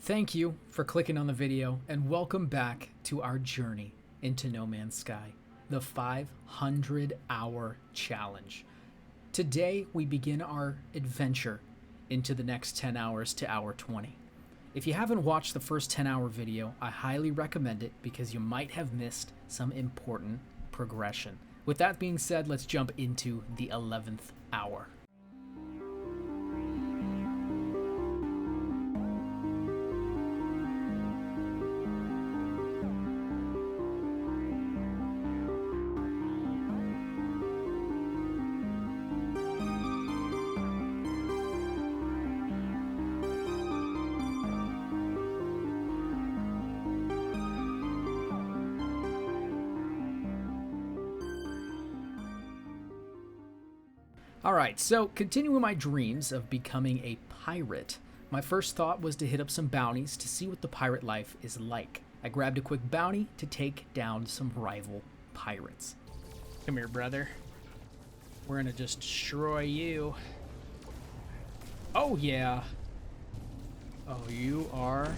Thank you for clicking on the video and welcome back to our journey into No Man's Sky, the 500-hour challenge. Today we begin our adventure into the next 10 hours to hour 20. If you haven't watched the first 10-hour video, I highly recommend it because you might have missed some important progression. With that being said, let's jump into the 11th hour. Alright, so continuing my dreams of becoming a pirate, my first thought was to hit up some bounties to see what the pirate life is like. I grabbed a quick bounty to take down some rival pirates. Come here, brother. We're gonna just destroy you. Oh, yeah. Oh, you are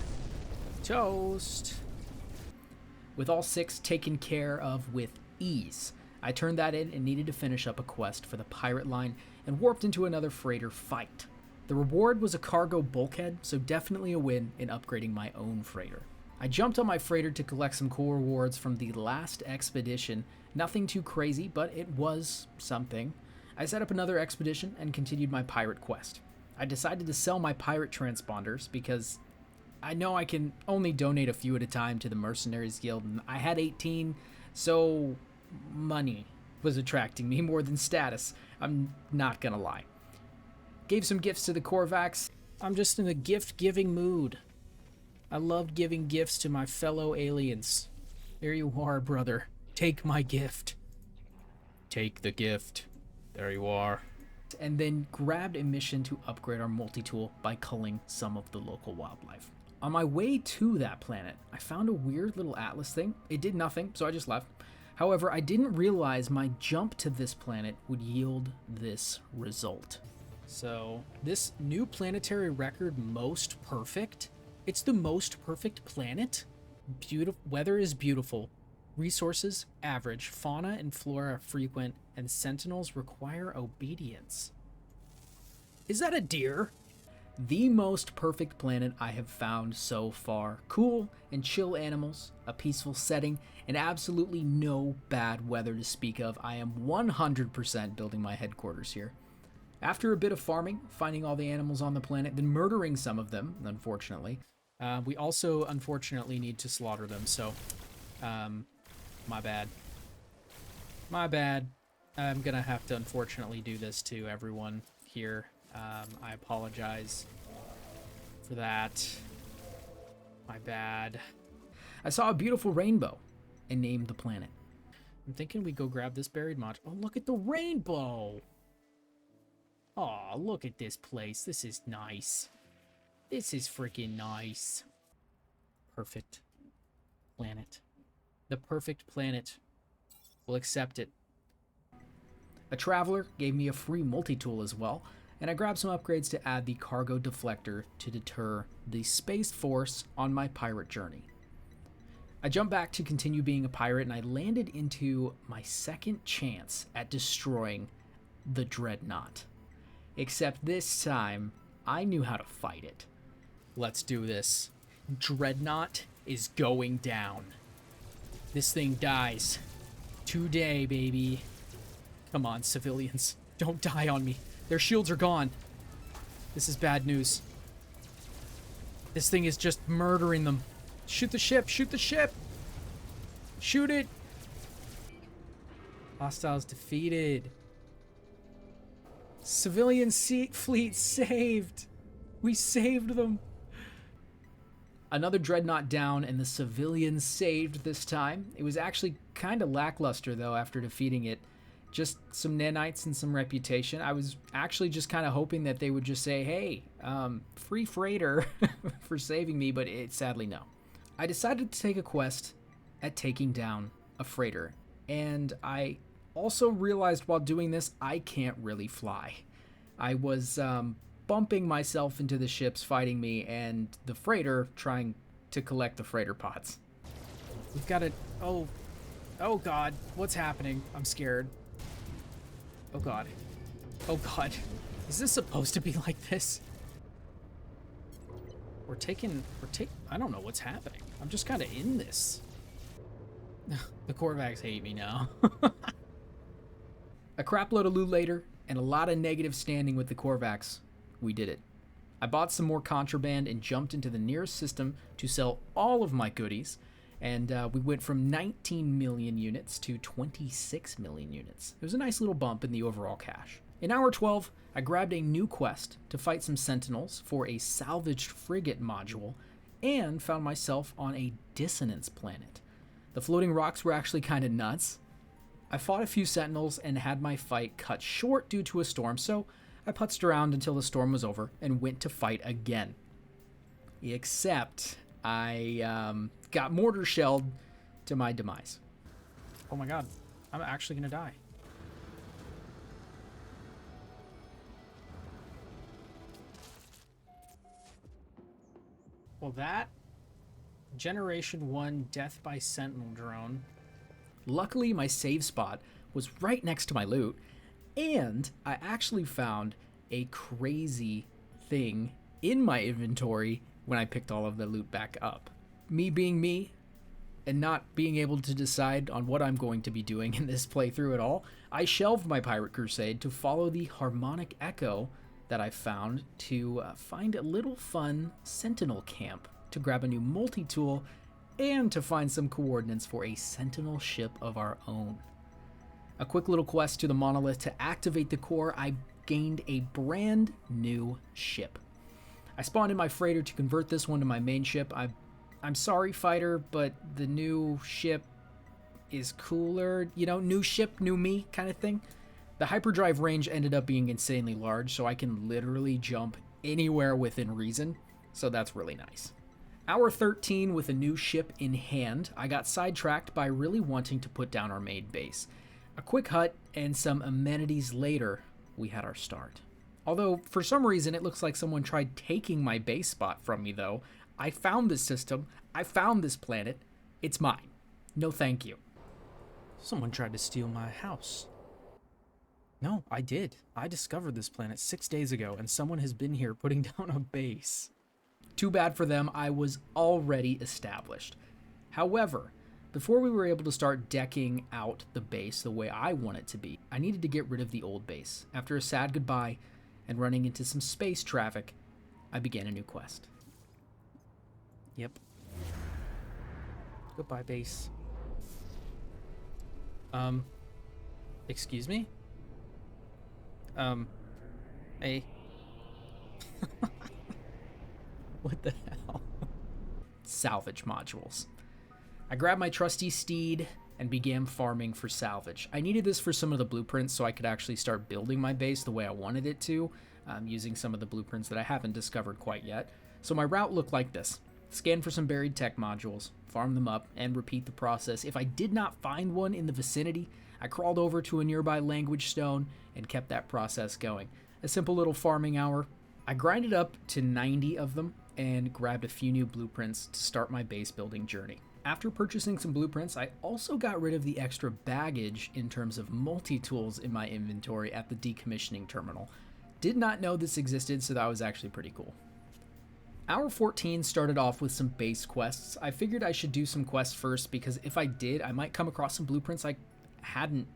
toast. With all 6 taken care of with ease, I turned that in and needed to finish up a quest for the pirate line and warped into another freighter fight. The reward was a cargo bulkhead, so definitely a win in upgrading my own freighter. I jumped on my freighter to collect some cool rewards from the last expedition. Nothing too crazy, but it was something. I set up another expedition and continued my pirate quest. I decided to sell my pirate transponders because I know I can only donate a few at a time to the Mercenaries Guild, and I had 18, so money was attracting me more than status. I'm not gonna lie. Gave some gifts to the Korvax. I'm just in a gift-giving mood. I loved giving gifts to my fellow aliens. There you are, brother. Take my gift. Take the gift. There you are. And then grabbed a mission to upgrade our multi-tool by culling some of the local wildlife. On my way to that planet, I found a weird little atlas thing. It did nothing, so I just left. However, I didn't realize my jump to this planet would yield this result. So, this new planetary record, most perfect. It's the most perfect planet. Weather is beautiful. Resources, average. Fauna and flora are frequent. And sentinels require obedience. Is that a deer? The most perfect planet I have found so far. Cool and chill animals, a peaceful setting, and absolutely no bad weather to speak of. I am 100% building my headquarters here. After a bit of farming, finding all the animals on the planet, then murdering some of them, unfortunately. We also, unfortunately, need to slaughter them, so my bad. My bad. I'm gonna have to, unfortunately, do this to everyone here. I apologize for that. My bad. I saw a beautiful rainbow and named the planet. I'm thinking we go grab this buried mod. Oh, look at the rainbow. Oh, look at this place. This is nice. This is freaking nice. Perfect planet. The perfect planet. We'll accept it. A traveler gave me a free multi-tool as well, and I grabbed some upgrades to add the cargo deflector to deter the Space Force on my pirate journey. I jumped back to continue being a pirate, and I landed into my second chance at destroying the Dreadnought. Except this time, I knew how to fight it. Let's do this. Dreadnought is going down. This thing dies. Today, baby. Come on, civilians. Don't die on me. Their shields are gone. This is bad news. This thing is just murdering them. Shoot the ship! Shoot the ship! Shoot it! Hostiles defeated. Civilian fleet saved. We saved them. Another dreadnought down, and the civilians saved this time. It was actually kind of lackluster, though, after defeating it. Just some nanites and some reputation. I was actually just kind of hoping that they would just say, hey, free freighter for saving me, but sadly no. I decided to take a quest at taking down a freighter, and I also realized while doing this, I can't really fly. I was bumping myself into the ships fighting me and the freighter trying to collect the freighter pods. We've got to... Oh God, what's happening? I'm scared. Oh God. Oh God. Is this supposed to be like this? I don't know what's happening. I'm just kind of in this. The Korvax hate me now. A crap load of loot later, and a lot of negative standing with the Korvax, we did it. I bought some more contraband and jumped into the nearest system to sell all of my goodies, and we went from 19 million units to 26 million units. It was a nice little bump in the overall cash. In hour 12, I grabbed a new quest to fight some sentinels for a salvaged frigate module, and found myself on a dissonance planet. The floating rocks were actually kind of nuts. I fought a few sentinels and had my fight cut short due to a storm, so I putzed around until the storm was over and went to fight again. Except I got mortar shelled to my demise. Oh my God, I'm actually gonna die. Well, that Generation 1 Death by Sentinel drone. Luckily, my save spot was right next to my loot, and I actually found a crazy thing in my inventory when I picked all of the loot back up. Me being me, and not being able to decide on what I'm going to be doing in this playthrough at all, I shelved my Pirate Crusade to follow the harmonic echo that I found to find a little fun Sentinel camp, to grab a new multi-tool, and to find some coordinates for a Sentinel ship of our own. A quick little quest to the monolith to activate the core, I gained a brand new ship. I spawned in my freighter to convert this one to my main ship. I'm sorry, fighter, but the new ship is cooler. You know, new ship, new me kind of thing. The hyperdrive range ended up being insanely large, so I can literally jump anywhere within reason, so that's really nice. Hour 13 with a new ship in hand, I got sidetracked by really wanting to put down our main base. A quick hut and some amenities later, we had our start. Although, for some reason, it looks like someone tried taking my base spot from me, though. I found this system, I found this planet, it's mine. No thank you. Someone tried to steal my house. No, I did. I discovered this planet 6 days ago, and someone has been here putting down a base. Too bad for them, I was already established. However, before we were able to start decking out the base the way I want it to be, I needed to get rid of the old base. After a sad goodbye and running into some space traffic, I began a new quest. Yep. Goodbye, base. Excuse me? Hey. What the hell? Salvage modules. I grabbed my trusty steed and began farming for salvage. I needed this for some of the blueprints so I could actually start building my base the way I wanted it to, using some of the blueprints that I haven't discovered quite yet. So my route looked like this. Scan for some buried tech modules, farm them up, and repeat the process. If I did not find one in the vicinity, I crawled over to a nearby language stone and kept that process going. A simple little farming hour. I grinded up to 90 of them and grabbed a few new blueprints to start my base building journey. After purchasing some blueprints, I also got rid of the extra baggage in terms of multi-tools in my inventory at the decommissioning terminal. Did not know this existed, so that was actually pretty cool. Hour 14 started off with some base quests. I figured I should do some quests first because if I did, I might come across some blueprints I hadn't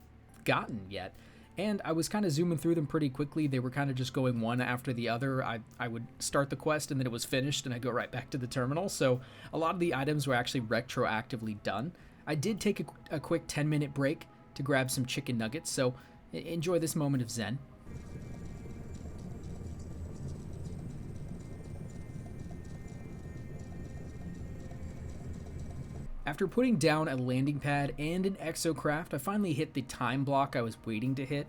gotten yet. And I was kind of zooming through them pretty quickly. They were kind of just going one after the other. I would start the quest and then it was finished and I'd go right back to the terminal. So a lot of the items were actually retroactively done. I did take a quick 10-minute break to grab some chicken nuggets, so enjoy this moment of zen. After putting down a landing pad and an exocraft, I finally hit the time block I was waiting to hit.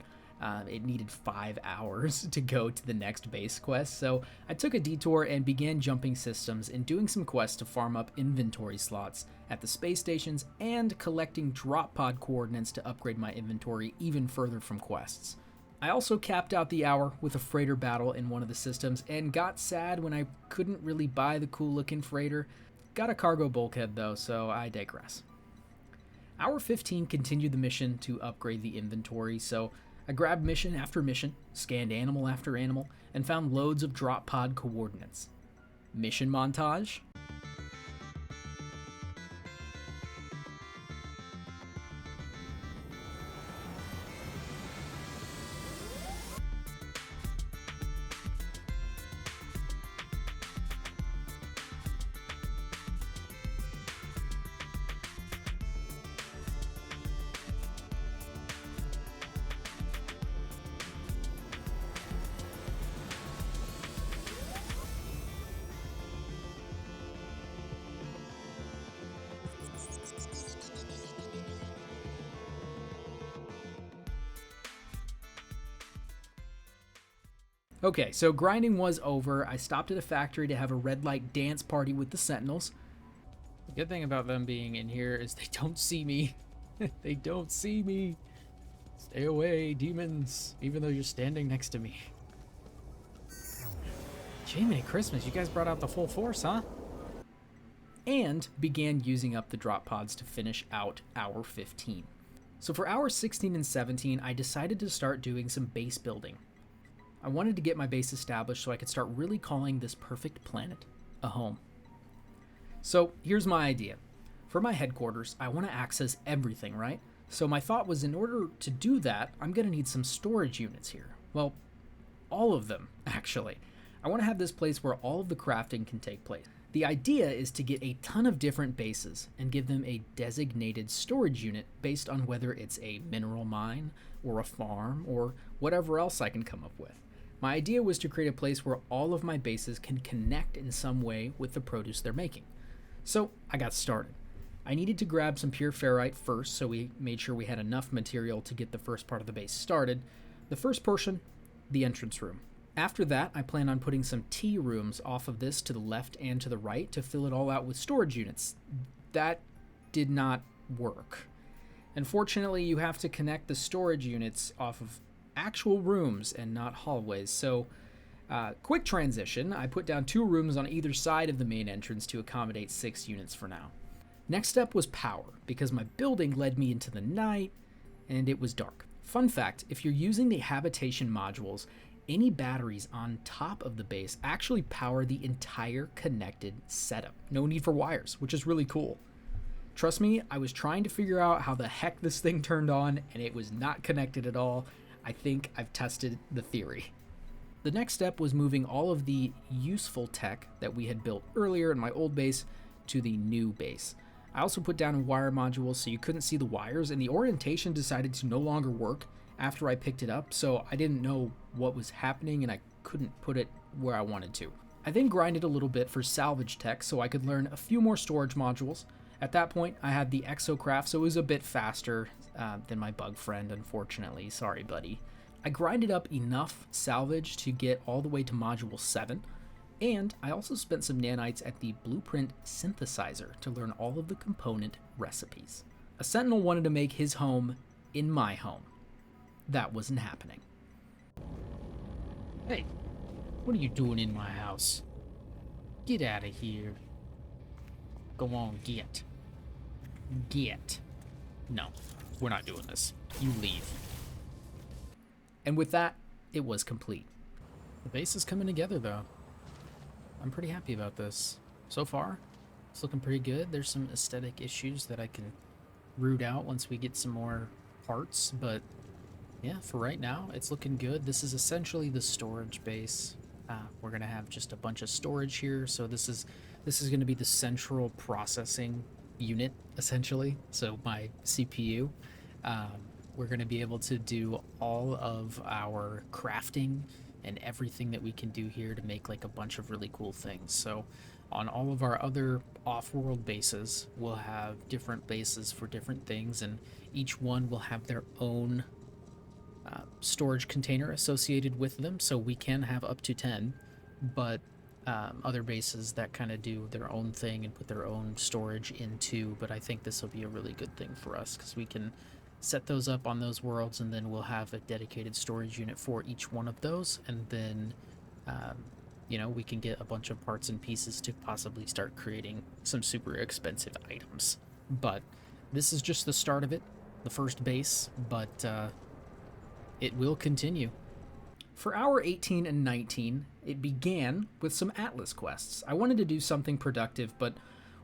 It needed 5 hours to go to the next base quest, so I took a detour and began jumping systems and doing some quests to farm up inventory slots at the space stations and collecting drop pod coordinates to upgrade my inventory even further from quests. I also capped out the hour with a freighter battle in one of the systems and got sad when I couldn't really buy the cool looking freighter. Got a cargo bulkhead though, so I digress. Hour 15 continued the mission to upgrade the inventory, so I grabbed mission after mission, scanned animal after animal, and found loads of drop pod coordinates. Mission montage. Okay, so grinding was over. I stopped at a factory to have a red light dance party with the Sentinels. The good thing about them being in here is they don't see me. They don't see me. Stay away, demons, even though you're standing next to me. Jiminy Christmas, you guys brought out the full force, huh? And began using up the drop pods to finish out hour 15. So for hours 16 and 17, I decided to start doing some base building. I wanted to get my base established so I could start really calling this perfect planet a home. So here's my idea. For my headquarters, I want to access everything, right? So my thought was, in order to do that, I'm going to need some storage units here. Well, all of them, actually. I want to have this place where all of the crafting can take place. The idea is to get a ton of different bases and give them a designated storage unit based on whether it's a mineral mine or a farm or whatever else I can come up with. My idea was to create a place where all of my bases can connect in some way with the produce they're making. So I got started. I needed to grab some pure ferrite first, so we made sure we had enough material to get the first part of the base started. The first portion, the entrance room. After that, I plan on putting some tea rooms off of this to the left and to the right to fill it all out with storage units. That did not work. Unfortunately, you have to connect the storage units off of actual rooms and not hallways. So, quick transition. I put down 2 rooms on either side of the main entrance to accommodate 6 units for now. Next step was power, because my building led me into the night and it was dark. Fun fact, if you're using the habitation modules, any batteries on top of the base actually power the entire connected setup. No need for wires, which is really cool. Trust me, I was trying to figure out how the heck this thing turned on, and it was not connected at all. I think I've tested the theory. The next step was moving all of the useful tech that we had built earlier in my old base to the new base. I also put down wire modules so you couldn't see the wires, and the orientation decided to no longer work after I picked it up, so I didn't know what was happening and I couldn't put it where I wanted to. I then grinded a little bit for salvage tech so I could learn a few more storage modules. At that point, I had the Exocraft, so it was a bit faster than my bug friend, unfortunately. Sorry, buddy. I grinded up enough salvage to get all the way to module 7, and I also spent some nanites at the blueprint synthesizer to learn all of the component recipes. A Sentinel wanted to make his home in my home. That wasn't happening. Hey, what are you doing in my house? Get out of here. Go on, get. Get. No, we're not doing this. You leave. And with that, it was complete. The base is coming together, though. I'm pretty happy about this. So far, it's looking pretty good. There's some aesthetic issues that I can root out once we get some more parts, but yeah, for right now, it's looking good. This is essentially the storage base. We're gonna have just a bunch of storage here, so this is gonna be the central processing unit, essentially. So my CPU. We're gonna be able to do all of our crafting and everything that we can do here to make like a bunch of really cool things. So on all of our other off-world bases, we'll have different bases for different things, and each one will have their own storage container associated with them, so we can have up to 10, but other bases that kind of do their own thing and put their own storage into. But I think this will be a really good thing for us because we can set those up on those worlds, and then we'll have a dedicated storage unit for each one of those, and then you know, we can get a bunch of parts and pieces to possibly start creating some super expensive items. But this is just the start of it, the first base, but it will continue. For hour 18 and 19, it began with some Atlas quests. I wanted to do something productive, but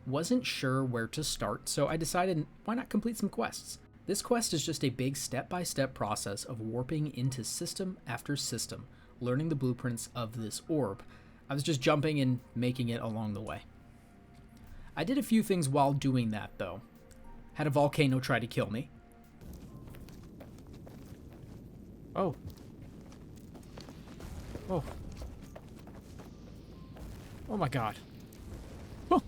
wasn't sure where to start, so I decided, why not complete some quests? This quest is just a big step-by-step process of warping into system after system, learning the blueprints of this orb. I was just jumping and making it along the way. I did a few things while doing that, though. Had a volcano try to kill me. Oh. Oh. Oh my god. Oh.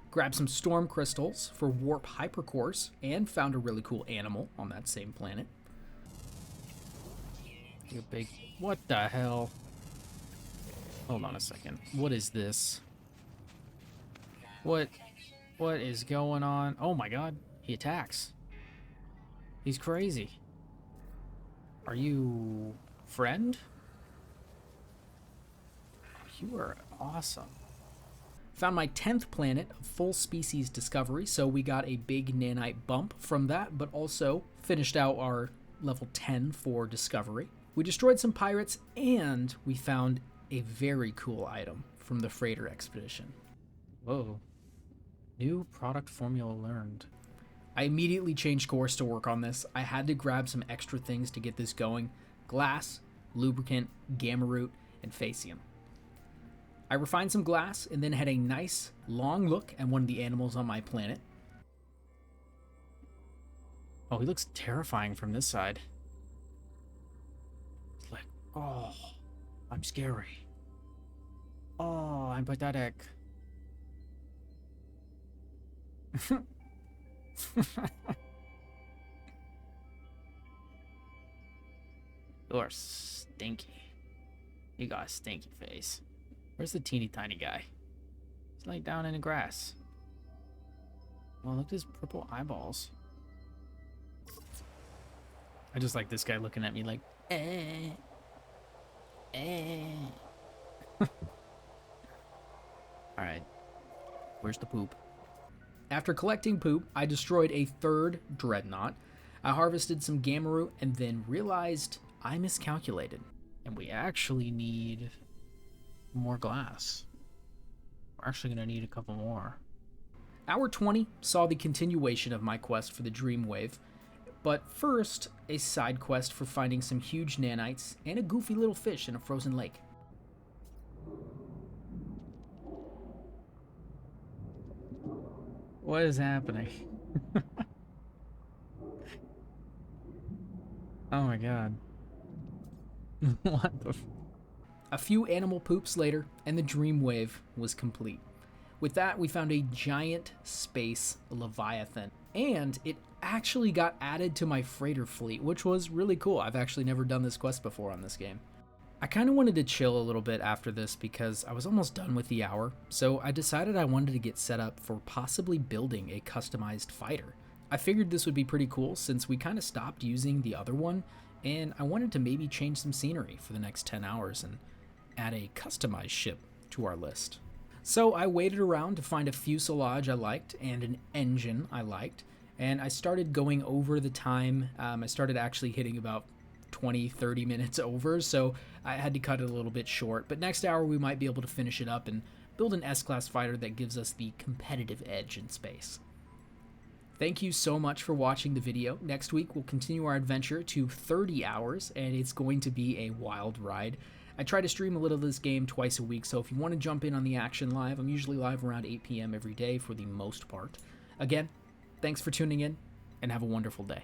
Grabbed some storm crystals for warp hypercores and found a really cool animal on that same planet. You big... What the hell? Hold on a second. What is this? What is going on? Oh my god. He attacks. He's crazy. Are you... friend? You are awesome. Found my 10th planet of full species discovery, so we got a big nanite bump from that, but also finished out our level 10 for discovery. We destroyed some pirates, and we found a very cool item from the freighter expedition. Whoa. New product formula learned. I immediately changed course to work on this. I had to grab some extra things to get this going. Glass, lubricant, gamma root, and facium. I refined some glass and then had a nice long look at one of the animals on my planet. Oh, he looks terrifying from this side. It's like, oh, I'm scary. Oh, I'm pathetic. You're stinky. You got a stinky face. Where's the teeny tiny guy? He's laying down in the grass. Well, look at his purple eyeballs. I just like this guy looking at me like, eh. Alright. Where's the poop? After collecting poop, I destroyed a third dreadnought. I harvested some gamma root and then realized I miscalculated. And we actually need more glass. We're actually going to need a couple more. Hour 20 saw the continuation of my quest for the Dreamwave, but first, a side quest for finding some huge nanites and a goofy little fish in a frozen lake. What is happening? Oh my god. What the... A few animal poops later, and the Dreamwave was complete. With that, we found a giant space leviathan, and it actually got added to my freighter fleet, which was really cool. I've actually never done this quest before on this game. I kind of wanted to chill a little bit after this because I was almost done with the hour, so I decided I wanted to get set up for possibly building a customized fighter. I figured this would be pretty cool since we kind of stopped using the other one, and I wanted to maybe change some scenery for the next 10 hours and add a customized ship to our list. So I waited around to find a fuselage I liked and an engine I liked, and I started going over the time. I started actually hitting about 20-30 minutes over, so I had to cut it a little bit short, but next hour we might be able to finish it up and build an S-Class fighter that gives us the competitive edge in space. Thank you so much for watching the video. Next week we'll continue our adventure to 30 hours, and it's going to be a wild ride. I try to stream a little of this game twice a week, so if you want to jump in on the action live, I'm usually live around 8 p.m. every day for the most part. Again, thanks for tuning in, and have a wonderful day.